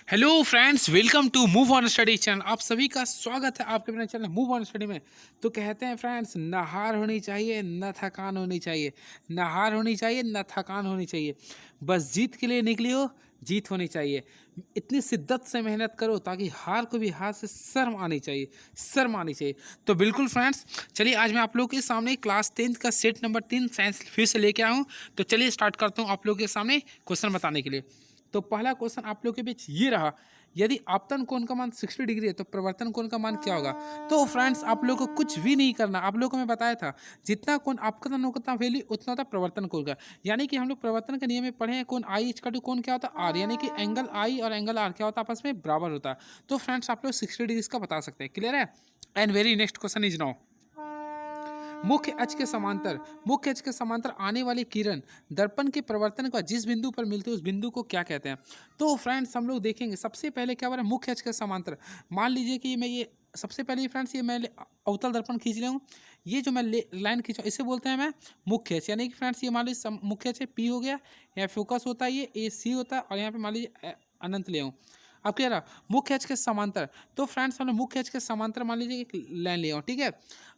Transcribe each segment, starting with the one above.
Hello friends, welcome to move on study channel. आप सभी का स्वागत है आपके अपने चैनल मूव ऑन स्टडी में। तो कहते हैं फ्रेंड्स, न हार होनी चाहिए न थकान होनी चाहिए, न हार होनी चाहिए न थकान होनी चाहिए, बस जीत के लिए निकली हो, जीत होनी चाहिए। इतनी शिद्दत से मेहनत करो ताकि हार को भी हाथ से शर्म आनी चाहिए, शर्म आनी चाहिए। तो बिल्कुल फ्रेंड्स, चलिए आज मैं आप लोगों के सामने क्लास 10 का सेट नंबर 3 साइंस फिर से लेके आया हूँ। तो चलिए स्टार्ट करता हूँ आप लोगों के सामने क्वेश्चन बताने के लिए। तो पहला क्वेश्चन आप लोग के बीच ये रहा, यदि आपतन कोण का मान 60 डिग्री है तो प्रवर्तन कोण का मान क्या होगा। तो फ्रेंड्स, आप लोग को कुछ भी नहीं करना, आप लोग को मैं बताया था जितना कोण आपतन होता वैल्यू उतना होता प्रवर्तन कोण का। यानी कि हम लोग प्रवर्तन के नियम में पढ़े हैं, कोण आई इक्वल टू कोण क्या होता है आर, यानी कि एंगल आई और एंगल आर क्या होता है आपस में बराबर होता है। तो फ्रेंड्स, आप लोग 60 डिग्री का बता सकते हैं। क्लियर है। And very next question is now, मुख्य अक्ष के समांतर, मुख्य अक्ष के समांतर आने वाली किरण दर्पण के प्रवर्तन का जिस बिंदु पर मिलती है उस बिंदु को क्या कहते हैं। तो फ्रेंड्स, हम लोग देखेंगे सबसे पहले क्या हो रहा है, मुख्य अक्ष के समांतर। मान लीजिए कि मैं ये सबसे पहले फ्रेंड्स, ये मैं अवतल दर्पण खींच रहा हूँ, ये जो मैं लाइन खींचा इसे बोलते हैं मैं मुख्य अक्ष। यानी कि फ्रेंड्स, ये मान लीजिए मुख्य अक्ष पी हो गया, यहाँ फोकस होता है ये ए सी होता है, और यहाँ पे मान लीजिए अनंत ले आऊँ। अब क्या रहा, मुख्य अक्ष के समांतर। तो फ्रेंड्स, हमने मुख्य अक्ष के समांतर मान लीजिए एक लाइन ले आऊँ, ठीक है।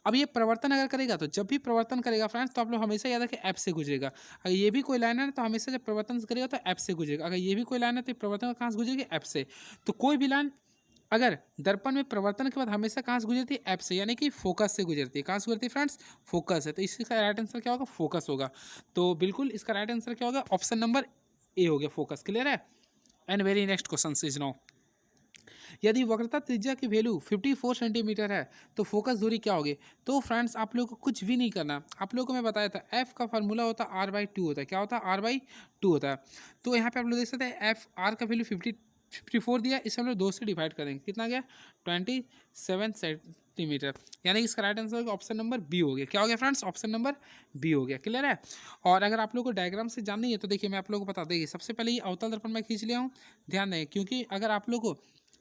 अब ये प्रवर्तन अगर करेगा तो जब भी प्रवर्तन करेगा फ्रेंड्स, तो आप लोग हमेशा याद रखें ऐप से गुजरेगा। अगर ये भी कोई लाइन है तो हमेशा जब प्रवर्तन करेगा तो ऐप से गुजरेगा। अगर ये भी कोई लाइन है तो प्रवर्तन कहाँ से गुजरेगी, ऐप से। तो कोई भी लाइन अगर दर्पण में प्रवर्तन के बाद हमेशा कहाँ से गुजरती है, ऐप से, यानी कि फोकस से गुजरती है। कहाँ से गुजरती है फ्रेंड्स, फोकस है। तो इसका राइट आंसर क्या होगा, फोकस होगा। तो बिल्कुल इसका राइट आंसर क्या होगा, ऑप्शन नंबर ए हो गया, फोकस। क्लियर है। And very next question is now, यदि वक्रता त्रिज्या की वैल्यू 54 सेंटीमीटर है तो फोकस दूरी क्या होगी। तो फ्रेंड्स, आप लोगों को कुछ भी नहीं करना, आप लोगों को मैं बताया था एफ का फार्मूला होता है R/2 होता है। क्या होता है, R/2 होता है। तो यहाँ पे आप लोग देख सकते हैं एफ आर का वैल्यू 54 दिया, इसे हम लोग 2 से डिवाइड करेंगे, कितना गया 27 सेंटीमीटर। यानी कि इसका right answer option number B हो गया। क्या हो गया फ्रेंड्स, ऑप्शन नंबर बी हो गया। क्लियर है। और अगर आप लोग को डायग्राम से जाननी है तो देखिए मैं आप लोगों को बता देंगे। सबसे पहले ये अवतल दर्पण मैं खींच लिया हूँ, ध्यान दें, क्योंकि अगर आप लोग को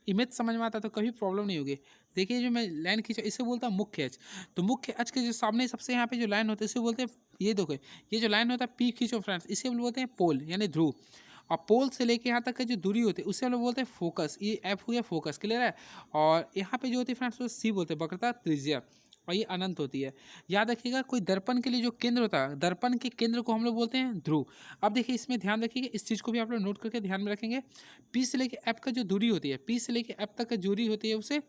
इमेज समझ में आता है तो कभी प्रॉब्लम नहीं होगी। देखिए जो मैं लाइन खींचा इसे बोलता है मुख्य अक्ष। तो मुख्य अक्ष के जो सामने सबसे यहाँ पे जो लाइन होता है इसे बोलते हैं, ये देखो ये जो लाइन होता है पी खींचो फ्रेंड्स, इसे हम लोग बोलते हैं पोल यानी ध्रुव। और पोल से लेके यहाँ तक की जो दूरी होती है उसे हम लोग बोलते हैं फोकस। ये एफ हो गया फोकस। क्लियर है। और यहाँ पे जो होती है फ्रेंड्स वो सी बोलते हैं, वक्रता त्रिज्या, और ये अनंत होती है। याद रखिएगा, कोई दर्पण के लिए जो केंद्र होता है, दर्पण के केंद्र को हम लोग बोलते हैं ध्रुव। अब देखिए इसमें ध्यान रखिएगा, इस चीज़ को भी आप लोग नोट करके ध्यान में रखेंगे। पी से लेके एफ का जो दूरी होती है, पी से लेके एफ तक की दूरी होती है उसे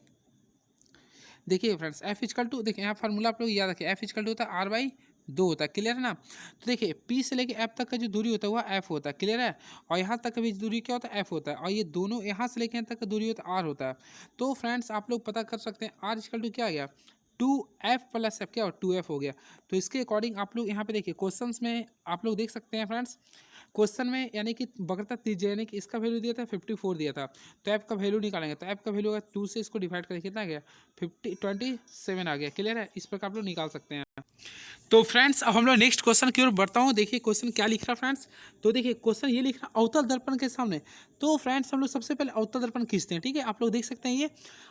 देखिए फ्रेंड्स, एफ इजकल टू, देखिए यहाँ फार्मूला आप लोग याद रखिए, एफ इजकल टू होता है R/2 होता है। क्लियर है ना। तो देखिए पी से लेके एफ तक का जो दूरी होता है वह एफ होता है। क्लियर है। और यहाँ तक का भी दूरी क्या होता है, एफ होता है। और ये दोनों यहाँ से लेके यहाँ तक का दूरी होता है आर होता है। तो फ्रेंड्स, आप लोग पता कर सकते हैं आर इजकल टू क्या आ गया, 2F प्लस एफ, क्या हो 2F हो गया। तो इसके अकॉर्डिंग आप लोग यहाँ पे देखिए क्वेश्चन में आप लोग देख सकते हैं फ्रेंड्स, क्वेश्चन में यानी कि वक्रता त्रिज्या यानी कि इसका वैल्यू दिया था 54 दिया था। तो ऐप का वैल्यू निकालेंगे तो ऐप का वैल्यू अगर 2 से इसको डिवाइड करें कितना आ गया, 27 आ गया। क्लियर है। इस प्रकार आप लोग निकाल सकते हैं। तो फ्रेंड्स, अब हम लोग नेक्स्ट क्वेश्चन की ओर बढ़ता हूँ। देखिए क्वेश्चन क्या लिख रहा है फ्रेंड्स। तो देखिए क्वेश्चन ये लिख रहा है, अवतल दर्पण के सामने। तो फ्रेंड्स, हम लोग सबसे पहले अवतल दर्पण खींचते हैं, ठीक है। आप लोग देख सकते हैं ये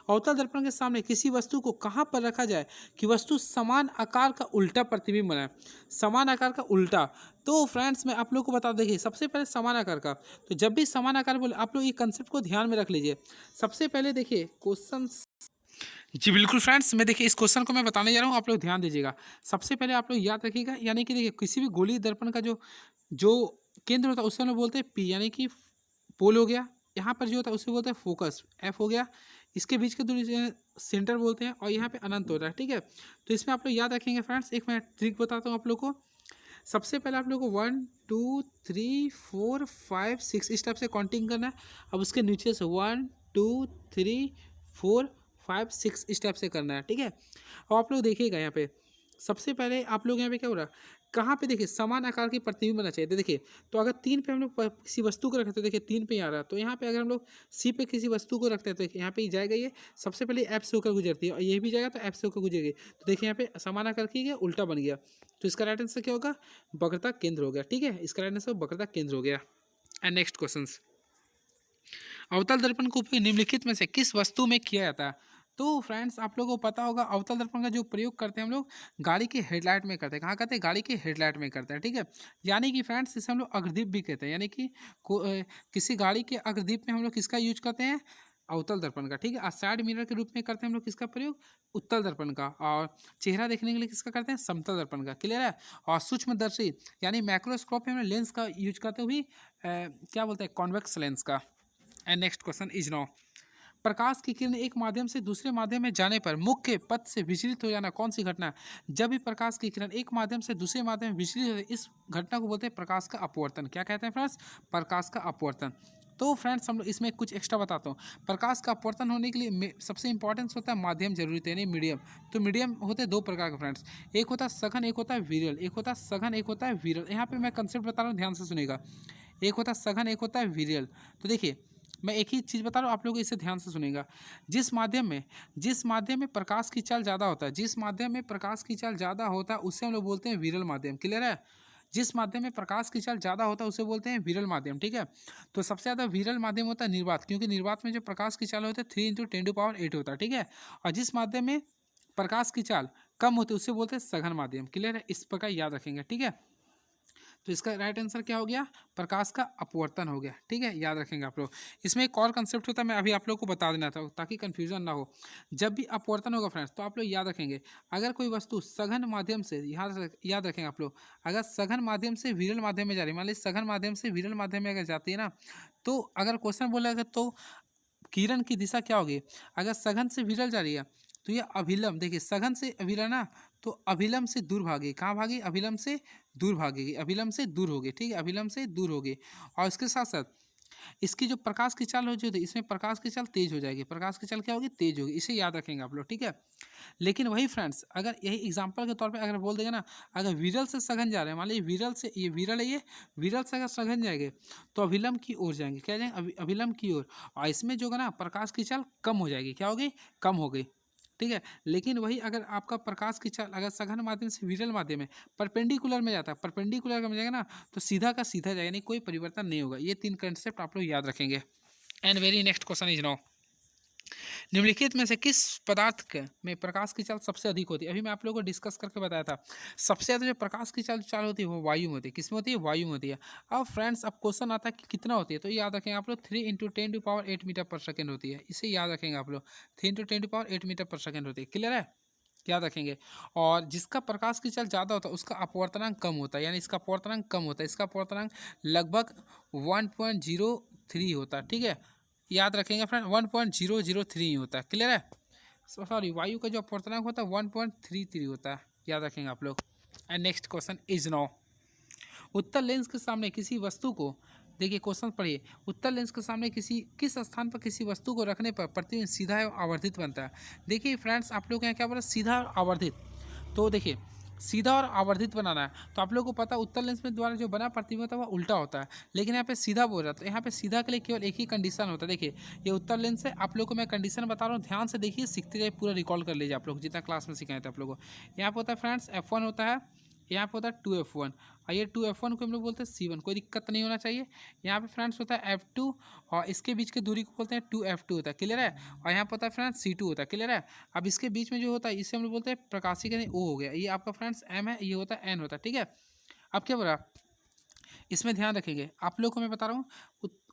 अवतल दर्पण के सामने किसी वस्तु को कहाँ पर रखा जाए कि वस्तु समान आकार का उल्टा प्रतिबिंब बनाए, समान आकार का उल्टा। तो फ्रेंड्स, मैं आप लोग को बता, देखिए सबसे पहले समान आकार का, तो जब भी समान आकार बोले आप लोग ये कंसेप्ट को ध्यान में रख लीजिए। सबसे पहले देखिए क्वेश्चन, जी बिल्कुल फ्रेंड्स, मैं देखिए इस क्वेश्चन को मैं बताने जा रहा हूँ, आप लोग ध्यान दीजिएगा। सबसे पहले आप लोग याद रखिएगा, यानी कि देखिए किसी भी गोलीय दर्पण का जो जो केंद्र होता है उसे हम लोग बोलते हैं पी, यानी कि पोल हो गया। यहाँ पर जो होता है उसे बोलते हैं फोकस, एफ हो गया। इसके बीच की दूरी से सेंटर बोलते हैं, और यहाँ पे अनंत होता है, ठीक है। तो इसमें आप लोग याद रखेंगे फ्रेंड्स, एक मैं ट्रिक बताता हूँ आप लोग को। सबसे पहले आप लोग को 1 2 3 4 5 6 इस टाइप से काउंटिंग करना है। अब उसके नीचे से 1 2 3 4 5 6 इस टाइप से करना है, ठीक है। और आप लोग देखिएगा यहाँ पे सबसे पहले आप लोग यहाँ पे क्या हो रहा है, कहाँ पे देखिए समान आकार की प्रतिबिंब बनना चाहिए। तो देखिए, तो अगर 3 पे हम लोग किसी वस्तु को रखते हैं तो देखिए 3 पे ही आ रहा है। तो यहाँ पे अगर हम लोग सी पे किसी वस्तु को रखते हैं तो यहाँ पे ही जाएगा, ये सबसे पहले एफ से होकर गुजरती है, और ये भी जाएगा तो एफ से होकर गुजरेगी। तो देखिए यहाँ पे समान आकार की गया, उल्टा बन गया। तो इसका राइट आंसर क्या होगा, वक्रता केंद्र हो गया, ठीक है। इसका राइट आंसर वक्रता केंद्र हो गया। एंड नेक्स्ट क्वेश्चन, अवतल दर्पण का उपयोग निम्नलिखित में से किस वस्तु में किया जाता है। तो फ्रेंड्स आप लोगों को पता होगा अवतल दर्पण का जो प्रयोग करते हैं हम लोग गाड़ी के हेडलाइट में करते हैं। कहाँ करते हैं? गाड़ी के हेडलाइट में करते हैं, ठीक है। यानी कि फ्रेंड्स इसे हम लोग अग्रदीप भी कहते हैं, यानी कि किसी गाड़ी के अग्रदीप में हम लोग किसका यूज करते हैं? अवतल दर्पण का, ठीक है। और साइड मिरर के रूप में करते हैं हम लोग किसका प्रयोग? उत्तल दर्पण का। और चेहरा देखने के लिए किसका करते हैं? समतल दर्पण का। क्लियर है? और सूक्ष्मदर्शी यानी माइक्रोस्कोप में हम लेंस का यूज करते हुए क्या बोलते हैं? कॉन्वेक्स लेंस का। And next question is now, प्रकाश की किरण एक माध्यम से दूसरे माध्यम में जाने पर मुख्य पथ से विचलित हो जाना कौन सी घटना है? जब भी प्रकाश की किरण एक माध्यम से दूसरे माध्यम में विचलित हो, इस घटना को बोलते हैं प्रकाश का अपवर्तन। क्या कहते हैं फ्रेंड्स? प्रकाश का अपवर्तन। तो फ्रेंड्स हम लोग इसमें कुछ एक्स्ट्रा बताता हूँ। प्रकाश का अपवर्तन होने के लिए सबसे इंपॉर्टेंस होता है माध्यम जरूरी है, यानी मीडियम। तो मीडियम होते हैं दो प्रकार के फ्रेंड्स, एक होता है सघन, एक होता है विरल। एक होता है सघन, एक होता है विरल। यहाँ पे मैं कंसेप्ट बता रहा हूँ, ध्यान से सुनेगा। एक होता है सघन, एक होता है विरल। तो देखिए मैं एक ही चीज़ बता रहा हूँ, आप लोग इसे ध्यान से सुनेगा। जिस माध्यम में प्रकाश की चाल ज़्यादा होता है, जिस माध्यम में प्रकाश की चाल ज़्यादा होता है उसे हम लोग बोलते हैं विरल माध्यम। क्लियर है? जिस माध्यम में प्रकाश की चाल ज़्यादा होता है उसे बोलते हैं विरल माध्यम, ठीक है। तो सबसे ज़्यादा विरल माध्यम होता है निर्वात, क्योंकि निर्वात में जो प्रकाश की चाल होता है 3 × 10⁸ होता है, ठीक है। और जिस माध्यम में प्रकाश की चाल कम होती है उसे बोलते हैं सघन माध्यम। क्लियर है? इस प्रकार याद रखेंगे, ठीक है। तो इसका राइट आंसर क्या हो गया? प्रकाश का अपवर्तन हो गया, ठीक है। याद रखेंगे आप लोग। इसमें एक और कंसेप्ट होता है, मैं अभी आप लोग को बता देना था ताकि कंफ्यूजन ना हो। जब भी अपवर्तन होगा फ्रेंड्स तो आप लोग याद रखेंगे, अगर कोई वस्तु सघन माध्यम से, यहाँ याद रखेंगे आप लोग, अगर सघन माध्यम से विरल माध्यम में जा रही है, मान लीजिए सघन माध्यम से विरल माध्यम में अगर जाती है ना, तो अगर क्वेश्चन बोलेगा तो किरण की दिशा क्या होगी? अगर सघन से विरल जा रही है तो ये अभिलंब, देखिए सघन से विरल ना, तो अभिलंब से दूर भागेगी। कहाँ भागी? अभिलंब से दूर भागेगी, अभिलंब से दूर होगी, ठीक है। अभिलंब से दूर होगी। और इसके साथ साथ इसकी जो प्रकाश की चाल हो जाती है, इसमें प्रकाश की चाल तेज हो जाएगी। प्रकाश की चाल क्या होगी? तेज होगी। इसे याद रखेंगे आप लोग, ठीक है। लेकिन वही फ्रेंड्स अगर यही एग्जाम्पल के तौर पे अगर बोल देंगे ना, अगर विरल से सघन जा रहे हैं, मान लीजिए विरल से, ये विरल है, ये विरल से अगर सघन जाएंगे तो अभिलंब की ओर जाएंगे। क्या जाएंगे? अभिलंब की ओर। और इसमें जो है ना प्रकाश की चाल कम हो जाएगी। क्या होगी? कम हो गई, ठीक है। लेकिन वही अगर आपका प्रकाश की चाल अगर सघन माध्यम से विरल माध्यम में परपेंडिकुलर में जाता है, परपेंडिकुलर में जाएगा ना, तो सीधा का सीधा जाएगा, यानी कोई परिवर्तन नहीं होगा। ये 3 कंसेप्ट आप लोग याद रखेंगे। And very next question is now, निम्नलिखित में से किस में प्रकाश की चाल सबसे अधिक होती है? अभी मैं आप लोगों को डिस्कस करके बताया था, सबसे ज़्यादा जो प्रकाश की चाल होती है वो वायु में होती है। किसमें होती है? वायु में होती है। अब फ्रेंड्स अब क्वेश्चन आता है कि कितना होती है, तो याद रखेंगे आप लोग 3 × 10⁸ मीटर पर सेकेंड होती है। इसे याद रखेंगे आप लोग, 3 × 10⁸ मीटर पर सेकेंड होती है। क्लियर है? याद रखेंगे। और जिसका प्रकाश की चाल ज़्यादा होता है उसका अपवर्तनांक कम होता है, यानी इसका अपवर्तनांक कम होता है। इसका अपवर्तनांक लगभग 1.03 होता है, ठीक है। याद रखेंगे फ्रेंड, 1.003 होता है। क्लियर है? सॉरी, वायु का जो अपवर्तनांक होता है 1.33 होता है। याद रखेंगे आप लोग। And next question is now, उत्तल लेंस के सामने किसी वस्तु को, देखिए क्वेश्चन पढ़िए, उत्तल लेंस के सामने किस स्थान पर किसी वस्तु को रखने पर प्रतिबिंब सीधा एवं आवर्धित बनता है? देखिए फ्रेंड्स आप लोग यहाँ क्या बोला? सीधा और आवर्धित। तो देखिए सीधा और आवर्धित बनाना है, तो आप लोगों को पता है उत्तल लेंस में द्वारा जो बना प्रतिबिंब होता है वह उल्टा होता है, लेकिन यहाँ पे सीधा बोल रहा है। तो यहाँ पे सीधा के लिए केवल एक ही कंडीशन होता है। देखिए ये उत्तल लेंस है, आप लोग को मैं कंडीशन बता रहा हूँ, ध्यान से देखिए, सीखते जाइए, पूरा रिकॉल कर लीजिए आप लोग जितना क्लास में सिखाए थे आप लोगों को। यहाँ पे होता है फ्रेंड्स F1 होता है, यहाँ पे होता है 2F1, और ये 2F1 को हम लोग बोलते हैं C1, कोई दिक्कत नहीं होना चाहिए। यहाँ पे फ्रेंड्स होता है F2, और इसके बीच की दूरी को बोलते हैं 2F2 होता है। क्लियर है? और यहाँ पे होता है फ्रेंड्स C2 होता है। क्लियर है? अब इसके बीच में जो होता है इसे हम लोग बोलते हैं प्रकाशी का O हो गया, ये आपका फ्रेंड्स M है, ये होता है N होता है, ठीक है। अब क्या बोला, इसमें ध्यान रखेंगे आप लोग को मैं बता रहा हूँ,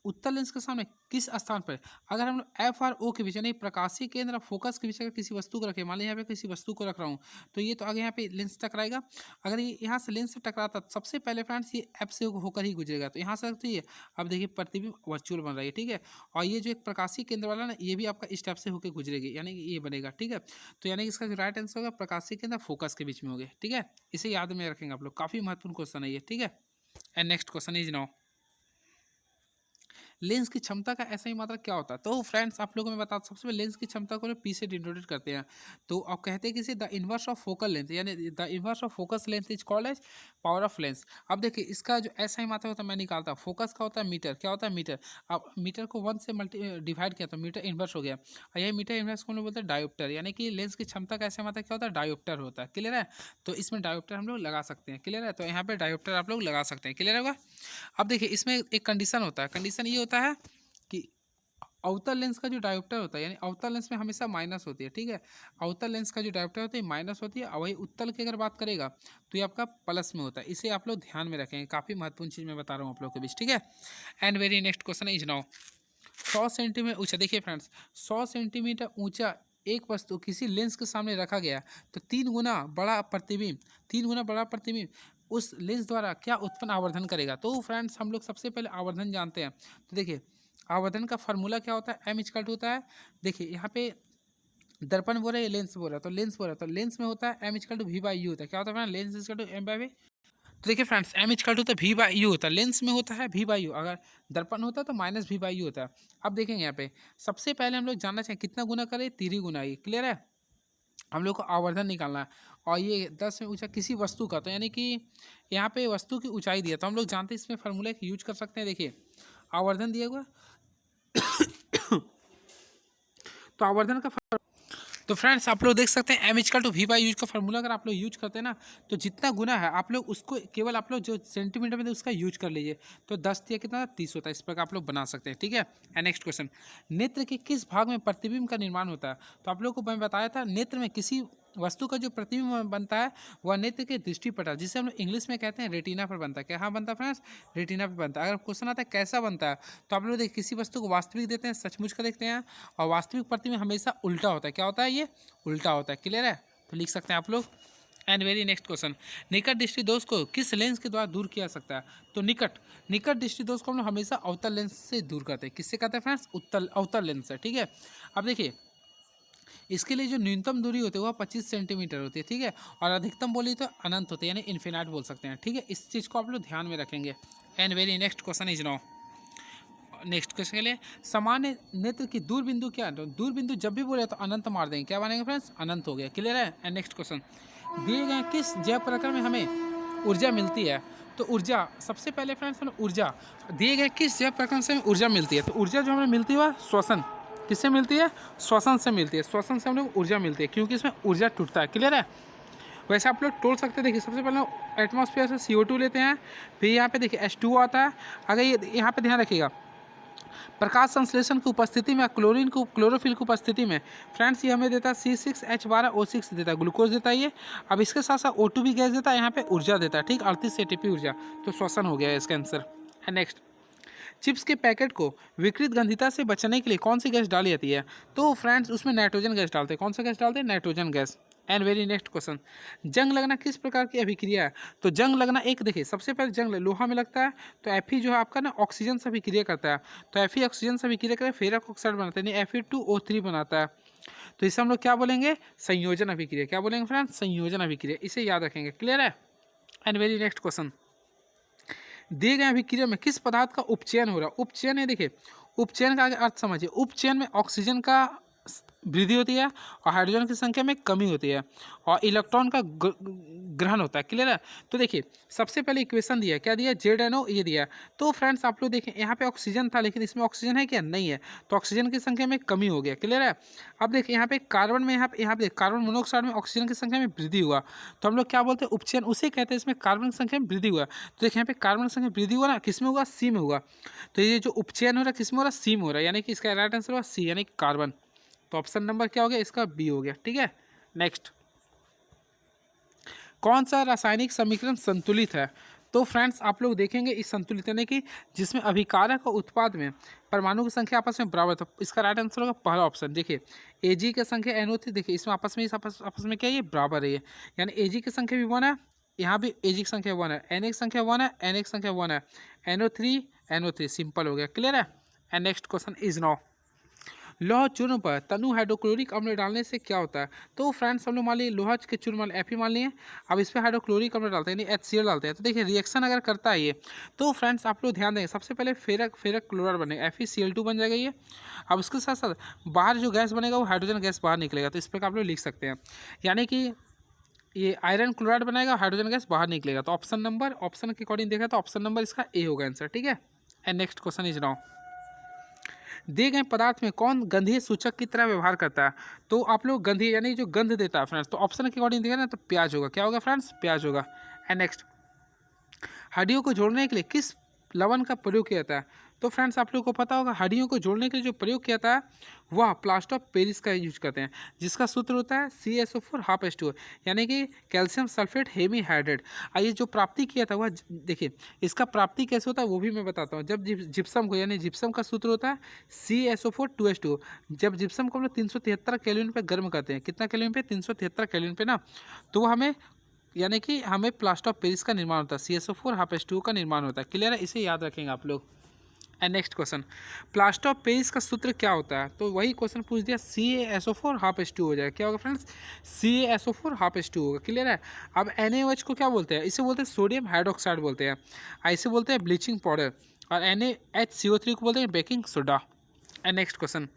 उत्तल लेंस के सामने किस स्थान पर, अगर हम लोग एफ और ओ के बीच यानी प्रकाशीय केंद्र और फोकस के बीच अगर किसी वस्तु को रखें, मान लीजिए यहाँ पे किसी वस्तु को रख रहा हूँ, तो ये तो आगे यहाँ पे लेंस टकराएगा। अगर ये यहाँ से लेंस से टकराता तो सबसे पहले फ्रेंड्स ये एफ से होकर ही गुजरेगा, तो यहाँ से रखती है। अब देखिए प्रतिबिंब वर्चुअल बन रही है, ठीक है। और ये जो एक प्रकाशीय केंद्र वाला ना, ये भी आपका इस टाइप से होकर गुजरेगी, यानी कि ये बनेगा, ठीक है। तो यानी इसका जो राइट आंसर होगा प्रकाशीय केंद्र फोकस के बीच में हो गए, ठीक है। इसे याद में रखेंगे आप लोग, काफी महत्वपूर्ण क्वेश्चन है ये, ठीक है। And next question is now, lens की क्षमता का ऐसा ही मात्रा क्या होता है? तो फ्रेंड्स आप लोगों को मैं बता, सबसे पहले लेंस की क्षमता को पी से डिनोटेड करते हैं। तो आप कहते हैं कि the inverse of focal length, यानी the inverse of focus length is called as power of lens. अब देखिए इसका जो ऐसा ही मात्रा होता है मैं निकालता हूँ, फोकस का होता है मीटर, क्या होता है? मीटर। अब मीटर को 1 से डिवाइड किया तो मीटर इनवर्स हो गया, और यही मीटर इनवर्स को हम लोग बोलते हैं डायोप्टर, यानी कि लेंस की क्षमता का ऐसा मात्रा क्या होता है? डायोप्टर होता है। क्लियर है? तो इसमें डायोप्टर हम लोग लगा सकते हैं। क्लियर है? तो यहाँ पे डायोप्टर आप लोग लगा सकते हैं। क्लियर होगा? अब देखिए इसमें एक कंडीशन होता है, कंडीशन ये होता है कि आउटर लेंस का जो डायोप्टर होता है, यानी आउटर लेंस में हमेशा माइनस होती है, ठीक है। आउटर लेंस का जो डायोप्टर होता है माइनस होती है, और वही उत्तल की अगर बात करेगा तो ये आपका प्लस में होता है। इसे आप लोग ध्यान में रखेंगे, काफ़ी महत्वपूर्ण चीज़ मैं बता रहा हूँ आप लोग के बीच, ठीक है। And very next question is now 100 centimetre ऊंचा, देखिए फ्रेंड्स 100 सेंटीमीटर ऊंचा एक वस्तु किसी लेंस के सामने रखा गया तो 3 गुना बड़ा प्रतिबिंब उस लेंस द्वारा क्या उत्पन्न आवर्धन करेगा। तो फ्रेंड्स हम लोग सबसे पहले आवर्धन जानते हैं। तो देखिए आवर्धन का फार्मूला क्या होता है, एम इक्वल टू होता है, देखिए यहाँ पे दर्पण बोल रहा है, लेंस बोल रहा है, तो लेंस बोल रहा है, तो लेंस में होता है M equal to V by U होता है। क्या होता है, lens equal to M by V. तो देखिए फ्रेंड्स एम इक्वल टू तो वी बाई यू होता है, लेंस में होता है वी बाई यू, अगर दर्पण होता है तो माइनस वी बाई यू होता है। अब देखेंगे यहाँ पे सबसे पहले हम लोग जानना चाहिए कितना गुना करें, 3 गुना, ये क्लियर है। हम लोग को आवर्धन निकालना है, और ये 10 में ऊंचा किसी वस्तु का, तो यानी कि यहाँ पे वस्तु की ऊंचाई दिया, तो हम लोग जानते हैं इसमें फार्मूला यूज कर सकते हैं। देखिए आवर्धन दिया हुआ तो आवर्धन का, तो फ्रेंड्स आप लोग देख सकते हैं M equal to V by U's का फार्मूला अगर आप लोग यूज करते हैं ना, तो जितना गुना है आप लोग उसको केवल आप लोग जो सेंटीमीटर में उसका यूज कर लीजिए, तो 10 या कितना 30 होता है। इस पर आप लोग बना सकते हैं, ठीक है। एंड नेक्स्ट क्वेश्चन, नेत्र के किस भाग में प्रतिबिंब का निर्माण होता है। तो आप लोग को मैं बताया था नेत्र में किसी वस्तु का जो प्रतिबिंब बनता है वह नेत्र के दृष्टिपटल, जिसे हम लोग इंग्लिश में कहते हैं रेटिना पर बनता है। क्या बनता है फ्रेंड्स, रेटिना पर बनता है। अगर क्वेश्चन आता है कैसा बनता है, तो आप लोग देखिए किसी वस्तु को वास्तविक देते हैं, सचमुच का देखते हैं, और वास्तविक प्रतिबिंब हमेशा उल्टा होता है। क्या होता है, ये उल्टा होता है, क्लियर है। तो लिख सकते हैं आप लोग। एंड वेरी नेक्स्ट क्वेश्चन, निकट दृष्टि दोष को किस लेंस के द्वारा दूर किया सकता है। तो निकट दृष्टि दोष को हम लोग हमेशा अवतल लेंस से दूर करते हैं। किससे करते हैं फ्रेंड्स, अवतल लेंस से, ठीक है। अब देखिए इसके लिए जो न्यूनतम दूरी होती है वह 25 सेंटीमीटर होती है, ठीक है, और अधिकतम बोली तो अनंत होती है, यानी इन्फिनाइट बोल सकते हैं, ठीक है। इस चीज़ को आप लोग ध्यान में रखेंगे। And very next question is now, next question के लिए सामान्य नेत्र की दूर बिंदु क्या है। तो दूर बिंदु जब भी बोले तो अनंत मार देंगे, क्या बनेंगे फ्रेंड्स, अनंत हो गया, क्लियर है। एंड नेक्स्ट क्वेश्चन, दिए गए किस जैव प्रकार में हमें ऊर्जा मिलती है। तो ऊर्जा सबसे पहले फ्रेंड्स ऊर्जा दिए गए किस जैव प्रकार से हमें ऊर्जा मिलती है। तो ऊर्जा जो हमें मिलती है वह श्वसन, किससे मिलती है, श्वसन से मिलती है। श्वसन से हम लोग ऊर्जा मिलती है, क्योंकि इसमें ऊर्जा टूटता है, क्लियर है। वैसे आप लोग तोड़ सकते हैं। देखिए सबसे पहले एटमॉस्फेयर से CO2 लेते हैं, फिर यहाँ पे देखिए H2O आता है। अगर ये यहाँ पे ध्यान रखिएगा, प्रकाश संश्लेषण की उपस्थिति में क्लोरीन को क्लोरोफिल की उपस्थिति में फ्रेंड्स ये हमें देता है C6H12O6 देता है, ग्लूकोज देता है ये। अब इसके साथ साथ O2 भी गैस देता है, यहाँ पे ऊर्जा देता है, ठीक, 38 ATP ऊर्जा। तो श्वसन हो गया है इसका आंसर। नेक्स्ट, चिप्स के पैकेट को विकृत गंधिता से बचने के लिए कौन सी गैस डाली जाती है। तो फ्रेंड्स उसमें नाइट्रोजन गैस डालते हैं। कौन सा गैस डालते हैं, nitrogen gas. And very next question, जंग लगना किस प्रकार की अभिक्रिया है। तो जंग लगना एक, देखिए सबसे पहले जंग लोहा में लगता है, तो Fe जो है आपका ना ऑक्सीजन से अभिक्रिया करता है, तो Fe ऑक्सीजन से अभिक्रिया करके फेरक ऑक्साइड बनाता है, यानी Fe2O3 बनाता है। तो इसे हम लोग क्या बोलेंगे, संयोजन अभिक्रिया। क्या बोलेंगे फ्रेंड्स, संयोजन अभिक्रिया, इसे याद रखेंगे, क्लियर है। एंड वेरी नेक्स्ट क्वेश्चन, दिए गए अभिक्रिया में किस पदार्थ का उपचयन हो रहा है। उपचयन है, देखिए उपचयन का आगे अर्थ समझिए। उपचयन में ऑक्सीजन का वृद्धि होती है और हाइड्रोजन की संख्या में कमी होती है और इलेक्ट्रॉन का ग्रहण होता है, क्लियर है। तो देखिए सबसे पहले इक्वेशन दिया, क्या दिया, ZNO ये दिया। तो फ्रेंड्स आप लोग देखें यहाँ पे ऑक्सीजन था, लेकिन इसमें ऑक्सीजन है क्या, नहीं है, तो ऑक्सीजन की संख्या में कमी हो गया, क्लियर है। अब देखिए यहाँ पे कार्बन में यहाँ पे कार्बन मोनोऑक्साइड में ऑक्सीजन की संख्या में वृद्धि हुआ, तो हम लोग क्या बोलते हैं, उपचयन उसे कहते हैं। इसमें कार्बन की संख्या में वृद्धि हुआ, तो देखिए यहाँ पे कार्बन की संख्या वृद्धि हुआ ना, किस में हुआ, C में हुआ। तो ये जो उपचयन हो रहा है किस में हो रहा है, C में हो रहा है, यानी कि इसका राइट आंसर हुआ C, यानी कार्बन। तो ऑप्शन नंबर क्या हो गया, इसका B हो गया, ठीक है। नेक्स्ट, कौन सा रासायनिक समीकरण संतुलित है। तो फ्रेंड्स आप लोग देखेंगे इस संतुलित यानी कि जिसमें अभिकारक और उत्पाद में परमाणु की संख्या आपस में बराबर, तो इसका राइट आंसर होगा पहला ऑप्शन। देखिए Ag की संख्या NO3, देखिए इसमें आपस में आपस में क्या है, ये बराबर है, यानी Ag की संख्या भी 1 है, यहाँ भी Ag की संख्या 1 है, Na की संख्या 1 है, Na की संख्या 1 है, NO3 सिंपल हो गया, क्लियर है। And next question is now, लोहा चूर्ण पर तनु हाइड्रोक्लोरिक अम्ल डालने से क्या होता है। तो फ्रेंड्स हम लोग मान लीजिए लोहा के चूर्ण मान Fe मान लिए, अब इस पर हाइड्रोक्लोरिक अम्ल डालते हैं, यानी HCl डालते हैं। तो देखिए रिएक्शन अगर करता है ये, तो फ्रेंड्स आप लोग ध्यान देंगे, सबसे पहले फेरक क्लोराइड बनेगा, FeCl2 बन जाएगा ये। अब उसके साथ साथ बाहर जो गैस बनेगा वो हाइड्रोजन गैस बाहर निकलेगा, तो इस प्रकार आप लोग लिख सकते हैं, यानी कि ये आयरन क्लोराइड बनाएगा, हाइड्रोजन गैस बाहर निकलेगा। तो ऑप्शन के अकॉर्डिंग देखा तो ऑप्शन नंबर इसका A होगा आंसर, ठीक है। And next question is now, दिए गए पदार्थ में कौन गंधीय सूचक की तरह व्यवहार करता है। तो आप लोग गंधीय यानी जो गंध देता है फ्रेंड्स, तो ऑप्शन के अकॉर्डिंग देखा ना तो प्याज होगा, क्या होगा फ्रेंड्स, प्याज होगा। एंड नेक्स्ट, हड्डियों को जोड़ने के लिए किस लवण का प्रयोग किया जाता है। तो फ्रेंड्स आप लोगों को पता होगा हड्डियों को जोड़ने के लिए जो प्रयोग किया था वह प्लास्टर ऑफ पेरिस का यूज करते हैं, जिसका सूत्र होता है CaSO4 हाफ H2O, यानी कि कैल्शियम सल्फेट हेमी हाइड्रेट। आइए जो प्राप्ति किया था वह देखिए, इसका प्राप्ति कैसे होता है वो भी मैं बताता हूँ। जब जिप्सम को, यानी जिप्सम का सूत्र होता है CaSO4 2H2O। जब जिप्सम को हम लोग 373 केल्विन पे गर्म करते हैं, कितना केल्विन पे, 373 केल्विन पे ना, तो वो हमें, यानी कि हमें प्लास्टर ऑफ पेरिस का निर्माण होता है, CaSO4 हाफ H2O का निर्माण होता है। क्लियर है, इसे याद रखेंगे आप लोग। And next question, plaster of Paris का सूत्र क्या होता है? तो वही क्वेश्चन पूछ दिया, CaSO4 हाफ H2O हो जाएगा। क्या होगा फ्रेंड्स? CaSO4 हाफ H2O होगा। क्लियर है। अब NaOH को क्या बोलते हैं? इसे बोलते हैं सोडियम हाइड्रोक्साइड बोलते हैं, ऐसे बोलते हैं ब्लीचिंग पाउडर, और NaHCO3 को बोलते हैं baking soda. And next question,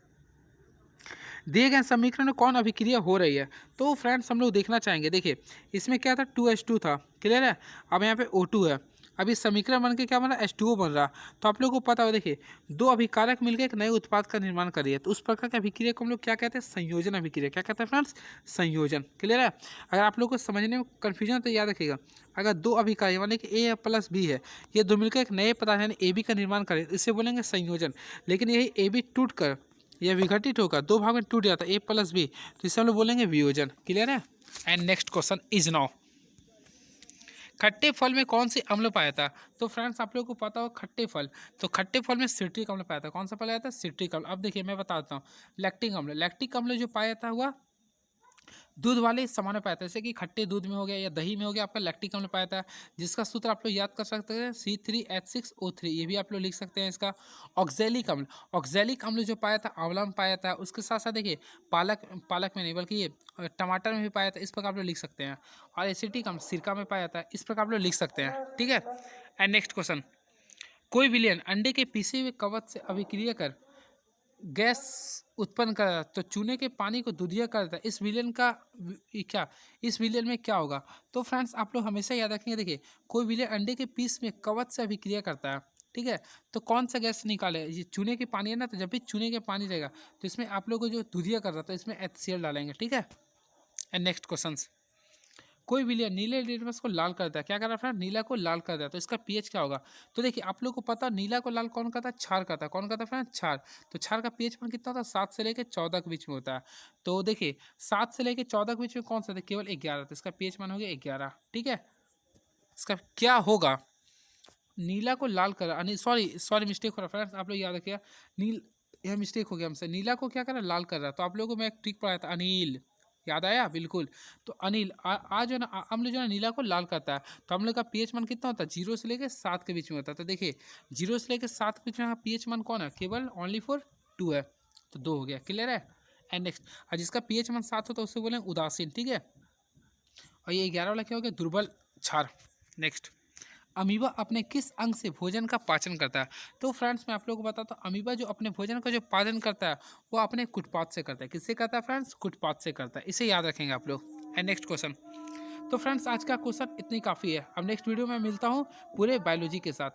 दिए गए समीकरण में कौन अभिक्रिया हो रही है? तो फ्रेंड्स हम लोग देखना चाहेंगे। देखिए इसमें क्या था, 2H2 था। क्लियर है। अब यहाँ पे O2 है। अब इस समीकरण बन के क्या बन रहा है, H2O बन रहा। तो आप लोगों को पता हो, देखिए दो अभिकारक मिलकर एक नए उत्पाद का निर्माण कर रही है, तो उस प्रकार की अभिक्रिया को हम लोग क्या कहते हैं, संयोजन अभिक्रिया। क्या कहते हैं फ्रेंड्स? संयोजन। क्लियर है। अगर आप लोग को समझने में कन्फ्यूजन तो याद रखिएगा, अगर दो अभिकार यानी कि A प्लस B है, ये दो मिलकर एक नए पदार्थ यानी AB का निर्माण करें, इसे बोलेंगे संयोजन। लेकिन यही AB टूट कर यह विघटित होकर दो भाग में टूट जाता है, A प्लस B, तो इसे हम लोग बोलेंगे वियोजन। क्लियर है। And next question is now, खट्टे फल में कौन सी अम्ल पाया था? तो फ्रेंड्स आप लोगों को पता हो खट्टे फल, तो खट्टे फल में सिट्रिक अम्ल पाया था। कौन सा पाया था? सिट्रिक अम्ल। अब देखिए मैं बताता हूँ, लैक्टिक अम्ल, लैक्टिक अम्ल जो पाया था हुआ दूध वाले सामान पाया था, जैसे कि खट्टे दूध में हो गया या दही में हो गया, आपका लैक्टिक अम्ल पाया था, जिसका सूत्र आप लोग याद कर सकते हैं C3H6O3, ये भी आप लोग लिख सकते हैं इसका। ऑक्जेलिक अम्ल, ऑक्जेलिक अम्ल जो पाया था आंवला में पाया था, उसके साथ साथ देखिए पालक, पालक में नहीं बल्कि ये टमाटर में भी पाया था, इस प्रकार आप लोग लिख सकते हैं। और एसिटिक अम्ल सिरका में पाया था, इस प्रकार आप लोग लिख सकते हैं। ठीक है। एंड नेक्स्ट क्वेश्चन, कोई विलयन अंडे के पीसे हुए कवच से अभिक्रिया कर गैस उत्पन्न कर रहा है, तो चूने के पानी को दूधिया कर देता है, इस विलयन का क्या, इस विलयन में क्या होगा? तो फ्रेंड्स आप लोग हमेशा याद रखेंगे, देखिए कोई विलयन अंडे के पीस में कवच से अभिक्रिया करता है, ठीक है, तो कौन सा गैस निकाले? ये चूने के पानी है ना, तो जब भी चूने के पानी रहेगा तो इसमें आप लोग को जो दूधिया कर रहा था, इसमें HCl डालेंगे। ठीक है। एंड नेक्स्ट क्वेश्चन, कोई विलयन नीले लिटमस को लाल करता है, क्या कर रहा है फ्रेंड? नीला को लाल कर देता है, तो इसका पीएच क्या होगा? तो देखिए आप लोग को पता, नीला को लाल कौन करता है? क्षार करता है। कौन करता है फ्रेंड? क्षार। तो क्षार का पीएच मान कितना होता है? 7 से लेकर 14 के बीच में होता है। तो देखिए 7 से लेकर 14 के बीच में कौन सा था? केवल 11, तो इसका पीएच मान हो गया 11। ठीक है। इसका क्या होगा? नीला को लाल कर, सॉरी सॉरी मिस्टेक हो रहा है फ्रेंड्स, आप लोग याद रखिएगा, नील, यह मिस्टेक हो गया हमसे, नीला को क्या कर रहा है? लाल कर रहा है। तो आप लोगों को मैं एक ट्रिक पढ़ाया था, अनिल, याद आया? बिल्कुल। तो अनिल आज जो ना अम्ल जो है नीला को लाल करता है, तो अम्ल का पीएच मान कितना होता है? 0 से लेकर 7 के बीच में होता है। तो देखिए 0 से लेकर 7 के बीच में पीएच मान कौन है? केवल ओनली फॉर 2 है, तो 2 हो गया। क्लियर है। एंड नेक्स्ट, और जिसका पीएच मान 7 होता है उससे बोलेंगे उदासीन। ठीक है। और ये 11 वाला क्या हो गया? दुर्बल क्षार। नेक्स्ट, अमीबा अपने किस अंग से भोजन का पाचन करता है? तो फ्रेंड्स मैं आप लोगों को बताता हूँ, अमीबा जो अपने भोजन का जो पाचन करता है वो अपने कुटपाथ से करता है। किससे करता है फ्रेंड्स? कुटपाथ से करता है। इसे याद रखेंगे आप लोग। एंड नेक्स्ट क्वेश्चन, तो फ्रेंड्स आज का क्वेश्चन इतनी काफ़ी है। अब नेक्स्ट वीडियो में मिलता हूँ पूरे बायोलॉजी के साथ।